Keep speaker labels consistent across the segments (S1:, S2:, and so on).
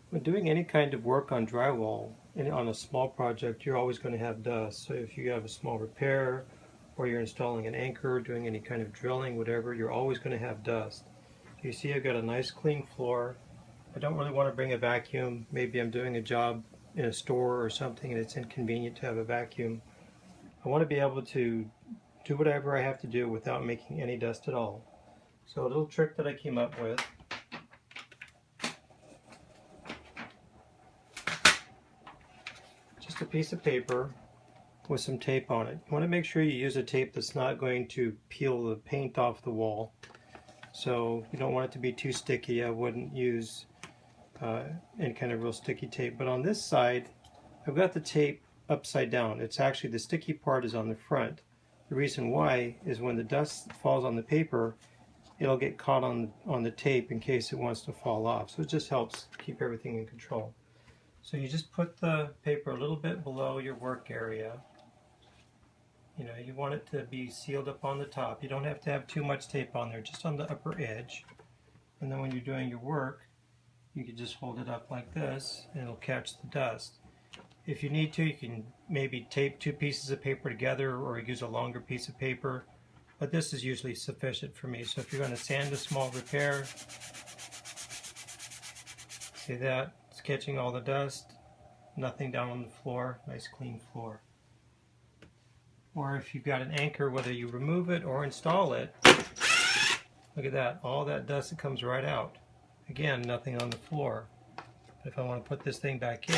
S1: When doing any kind of work on drywall, on a small project, you're always going to have dust. So if you have a small repair or you're installing an anchor, doing any kind of drilling, whatever, you're always going to have dust. You see I've got a nice clean floor. I don't really want to bring a vacuum. Maybe I'm doing a job in a store or something and it's inconvenient to have a vacuum. I want to be able to do whatever I have to do without making any dust at all. So a little trick that I came up with, just a piece of paper with some tape on it. You want to make sure you use a tape that's not going to peel the paint off the wall. So you don't want it to be too sticky. I wouldn't use any kind of real sticky tape. But on this side, I've got the tape upside down. It's actually, the sticky part is on the front. The reason why is when the dust falls on the paper, it'll get caught on the tape in case it wants to fall off. So it just helps keep everything in control. So you just put the paper a little bit below your work area. You know, you want it to be sealed up on the top. You don't have to have too much tape on there, just on the upper edge. And then when you're doing your work, you can just hold it up like this and it'll catch the dust. If you need to, you can maybe tape two pieces of paper together or use a longer piece of paper, but this is usually sufficient for me. So if you're going to sand a small repair, see that? It's catching all the dust, nothing down on the floor, nice clean floor. Or if you've got an anchor, whether you remove it or install it, look at that, all that dust that comes right out. Again, nothing on the floor. But if I want to put this thing back in,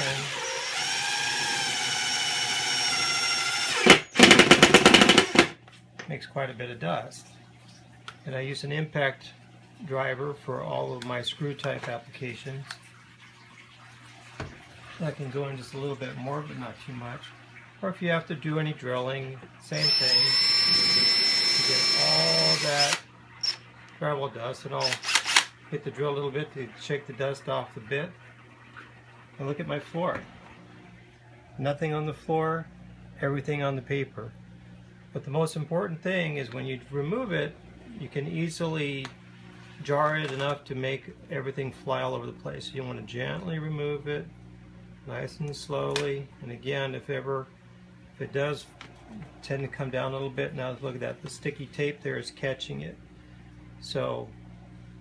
S1: it makes quite a bit of dust. And I use an impact driver for all of my screw type applications. I can go in just a little bit more, but not too much. Or if you have to do any drilling, same thing. You get all that drywall dust, and I'll hit the drill a little bit to shake the dust off the bit. And look at my floor. Nothing on the floor, everything on the paper. But the most important thing is when you remove it, you can easily jar it enough to make everything fly all over the place. So you want to gently remove it, nice and slowly. And again, if it does tend to come down a little bit, now look at that, the sticky tape there is catching it. So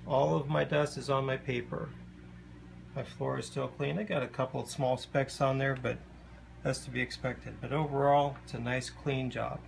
S1: all of my dust is on my paper. My floor is still clean. I got a couple of small specks on there, but that's to be expected. But overall, it's a nice clean job.